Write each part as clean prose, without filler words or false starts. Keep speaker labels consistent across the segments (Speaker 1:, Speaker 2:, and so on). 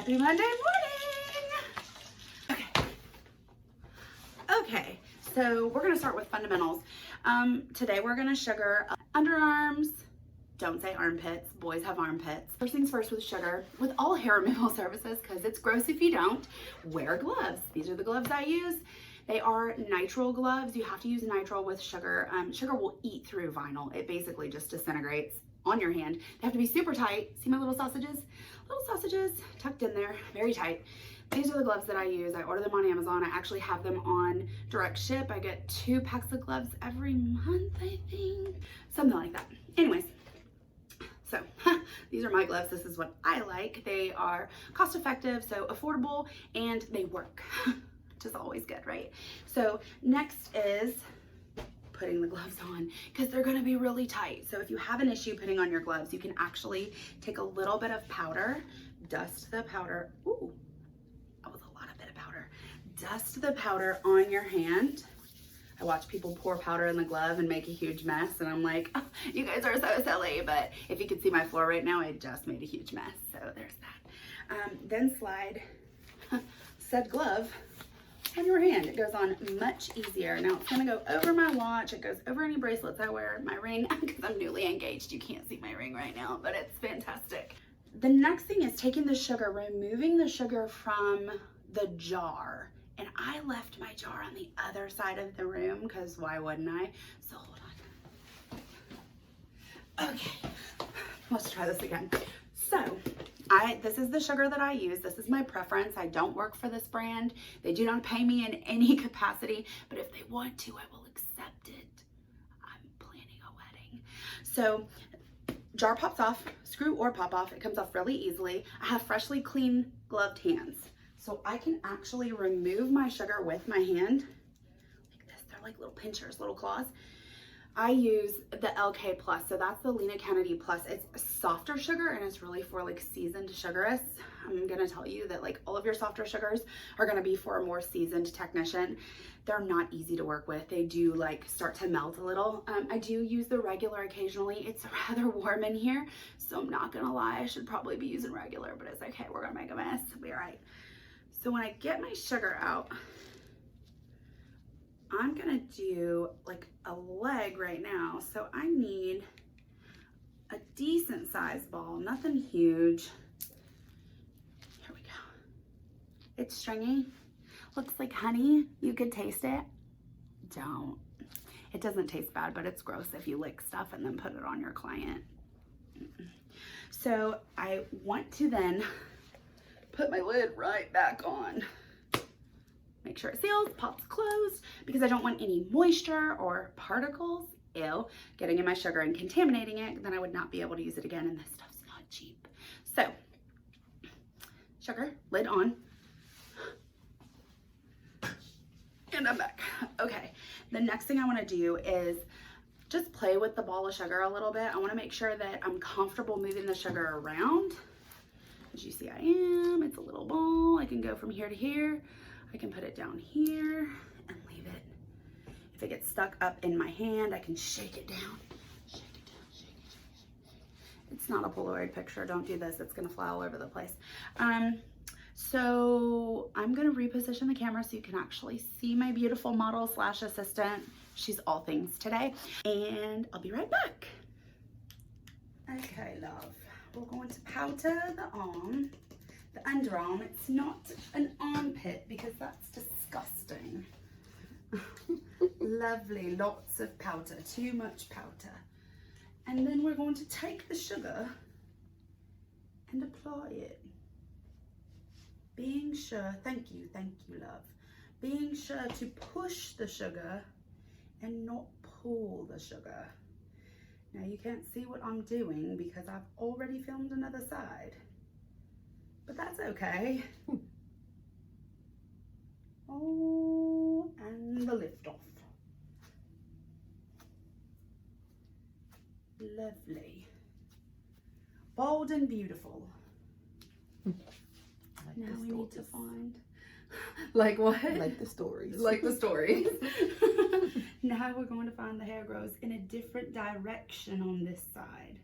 Speaker 1: Happy Monday morning. Okay, so we're gonna start with fundamentals. Today we're gonna sugar underarms. Don't say armpits, boys have armpits. First things first with sugar, with all hair removal services, because it's gross if you don't, wear gloves. These are the gloves I use. They are nitrile gloves. You have to use nitrile with sugar. Sugar will eat through vinyl. It basically just disintegrates on your hand. They have to be super tight. See my little sausages? Little sausages tucked in there, very tight. These are the gloves that I use. I order them on Amazon. I actually have them on direct ship. I get 2 packs of gloves every month, I think. Something like that. Anyways, so these are my gloves. This is what I like. They are cost effective, so affordable, and they work. Which is always good, right? So next is putting the gloves on, because they're going to be really tight. So if you have an issue putting on your gloves, you can actually take a little bit of powder, dust the powder. Ooh, that was a lot of bit of powder. Dust the powder on your hand. I watch people pour powder in the glove and make a huge mess, and I'm like, oh, you guys are so silly. But if you could see my floor right now, I just made a huge mess. So there's that. Then slide said glove on your hand. It goes on much easier. Now it's gonna go over my watch. It goes over any bracelets I wear, my ring, because I'm newly engaged. You can't see my ring right now, but it's fantastic. The next thing is taking the sugar, removing the sugar from the jar. And I left my jar on the other side of the room, because why wouldn't I? So hold on. Okay, let's try this again. So this is the sugar that I use. This is my preference. I don't work for this brand. They do not pay me in any capacity, but if they want to, I will accept it. I'm planning a wedding. So jar pops off, screw or pop off. It comes off really easily. I have freshly clean gloved hands. So I can actually remove my sugar with my hand like this. They're like little pinchers, little claws. I use the LK Plus, so that's the Lena Kennedy Plus. It's a softer sugar, and it's really for like seasoned sugarists. I'm gonna tell you that like all of your softer sugars are gonna be for a more seasoned technician. They're not easy to work with. They do like start to melt a little. I do use the regular occasionally. It's rather warm in here, so I'm not gonna lie. I should probably be using regular, but it's okay. We're gonna make a mess. It'll be all right. So when I get my sugar out, I'm gonna do like a leg right now. So I need a decent sized ball, nothing huge. Here we go. It's stringy, looks like honey. You could taste it. Don't. It doesn't taste bad, but it's gross if you lick stuff and then put it on your client. So I want to then put my lid right back on. Make sure it seals, pops closed, because I don't want any moisture or particles, getting in my sugar and contaminating it. Then I would not be able to use it again, and this stuff's not cheap. So, sugar, lid on. And I'm back. Okay, the next thing I want to do is just play with the ball of sugar a little bit. I want to make sure that I'm comfortable moving the sugar around. As you see, I am. It's a little ball. I can go from here to here. I can put it down here and leave it. If it gets stuck up in my hand, I can shake it down. Shake it down, shake it, shake it, shake it. It's not a Polaroid picture. Don't do this. It's gonna fly all over the place. So I'm gonna reposition the camera so you can actually see my beautiful model / assistant. She's all things today. And I'll be right back. Okay, love. We're going to powder the arm. The underarm. It's not an armpit because that's disgusting. Lovely, lots of powder, too much powder. And then we're going to take the sugar and apply it. Being sure, thank you, love. Being sure to push the sugar and not pull the sugar. Now you can't see what I'm doing because I've already filmed another side. But that's okay. Oh, and the lift off. Lovely. Bold and beautiful.
Speaker 2: Like
Speaker 1: now we need to find.
Speaker 2: Like what? Like the stories.
Speaker 1: Like the stories. Now we're going to find the hair grows in a different direction on this side.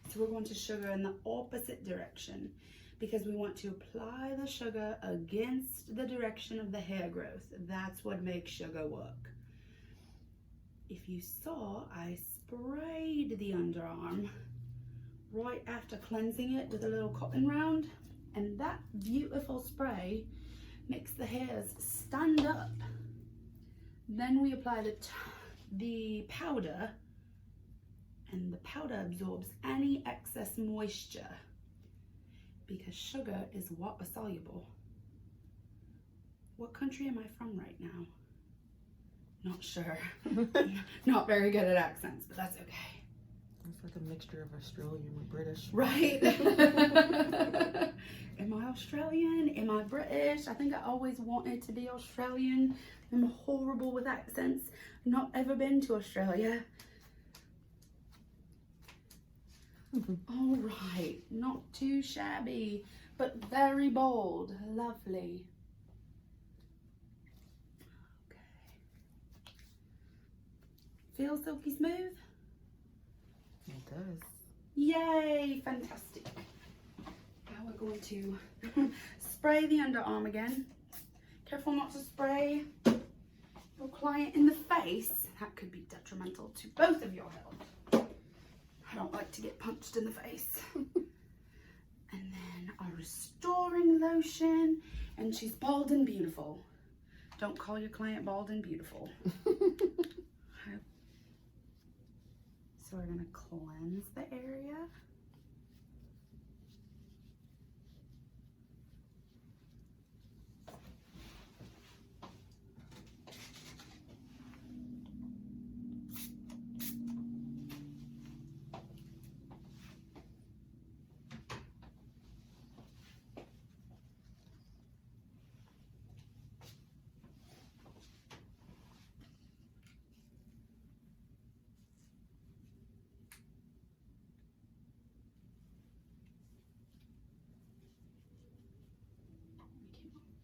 Speaker 1: So we're going to sugar in the opposite direction. because we want to apply the sugar against the direction of the hair growth. That's what makes sugar work. If you saw, I sprayed the underarm right after cleansing it with a little cotton round, and that beautiful spray makes the hairs stand up. Then we apply the powder, and the powder absorbs any excess moisture because sugar is water soluble. What country am I from right now? Not sure. Not very good at accents, but that's okay.
Speaker 2: It's like a mixture of Australian with British.
Speaker 1: Right? Am I Australian? Am I British? I think I always wanted to be Australian. I'm horrible with accents. Not ever been to Australia. All right, not too shabby, but very bold. Lovely. Okay. Feel silky smooth?
Speaker 2: It does.
Speaker 1: Yay, fantastic. Now we're going to spray the underarm again. Careful not to spray your client in the face. That could be detrimental to both of your health. I don't like to get punched in the face. And then our restoring lotion, and she's bald and beautiful. Don't call your client bald and beautiful. So we're gonna cleanse the area.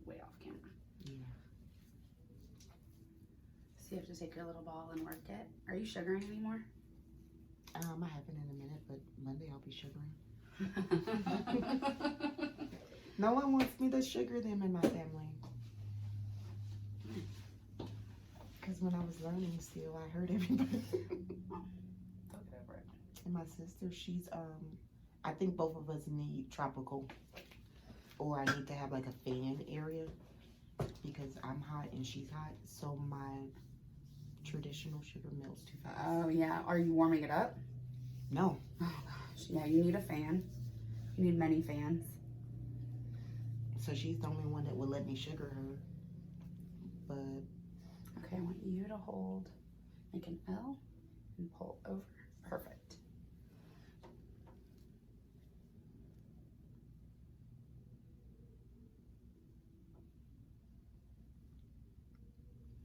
Speaker 1: Way off camera.
Speaker 2: Yeah.
Speaker 1: So you have to take your little ball and work it. Are you sugaring anymore?
Speaker 2: I haven't in a minute, but Monday I'll be sugaring. No one wants me to sugar them in my family. Because when I was learning still, I heard everybody.
Speaker 1: I'll get over it.
Speaker 2: And my sister, she's, I think both of us need tropical. Or I need to have like a fan area because I'm hot and she's hot. So my traditional sugar melts too fast.
Speaker 1: Oh yeah, are you warming it up?
Speaker 2: No.
Speaker 1: Oh gosh, yeah, you need a fan. You need many fans.
Speaker 2: So she's the only one that will let me sugar her. But
Speaker 1: okay, I want you to hold, make an L and pull over. Perfect.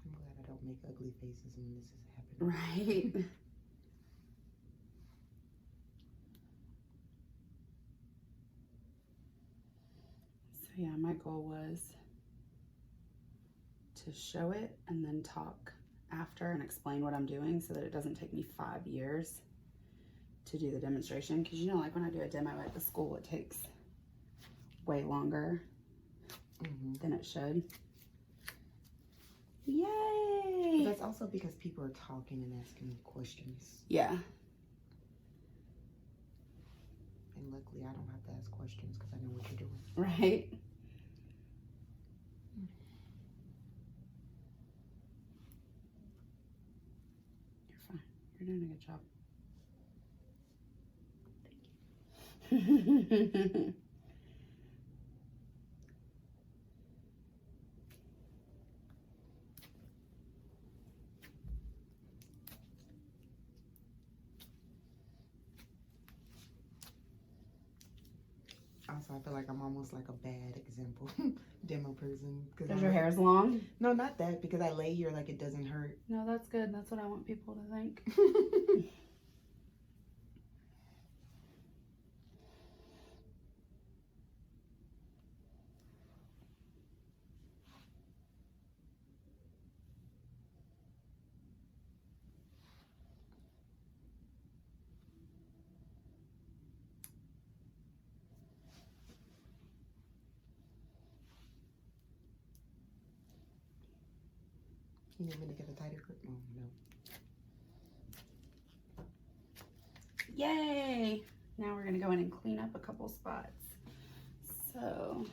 Speaker 2: I'm glad I don't make ugly faces when this is happening.
Speaker 1: Right. So yeah, my goal was to show it and then talk after and explain what I'm doing so that it doesn't take me 5 years to do the demonstration. Because you know, like when I do a demo at the school, it takes way longer than it should. Yay!
Speaker 2: But that's also because people are talking and asking me questions.
Speaker 1: Yeah.
Speaker 2: And luckily I don't have to ask questions because I know what you're doing.
Speaker 1: Right. You're fine. You're doing a good job. Thank you.
Speaker 2: Also, I feel like I'm almost like a bad example demo person.
Speaker 1: Because your hair's long?
Speaker 2: No, not that. Because I lay here like it doesn't hurt.
Speaker 1: No, that's good. That's what I want people to think.
Speaker 2: You need me to get a tighter grip? Oh, no.
Speaker 1: Yay! Now we're gonna go in and clean up a couple spots. So,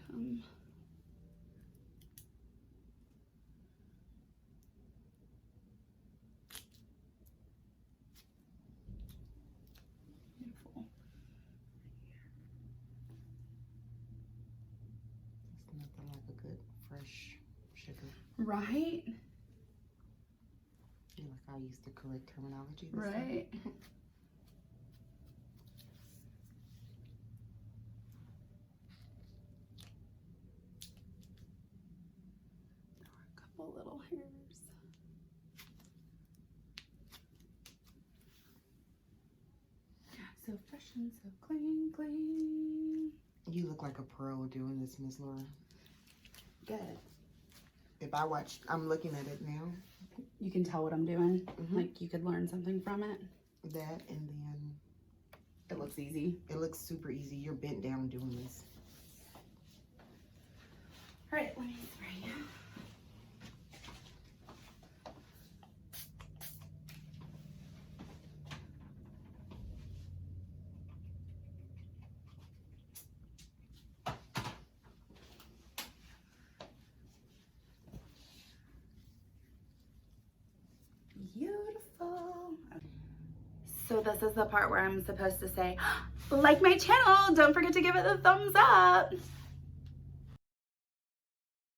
Speaker 1: come. Beautiful.
Speaker 2: It's nothing like a good fresh sugar.
Speaker 1: Right?
Speaker 2: You like how I used the correct terminology this
Speaker 1: Right.
Speaker 2: time?
Speaker 1: A couple little hairs. So fresh and so clean, clean.
Speaker 2: You look like a pro doing this, Miss Laura.
Speaker 1: Good.
Speaker 2: If I watch, I'm looking at it now.
Speaker 1: You can tell what I'm doing.
Speaker 2: Mhm.
Speaker 1: Like you could learn something from it.
Speaker 2: That, and then
Speaker 1: It looks easy.
Speaker 2: it looks super easy. You're bent down doing this.
Speaker 1: All right, let me spray you. Beautiful. So this is the part where I'm supposed to say, like my channel, don't forget to give it the thumbs up.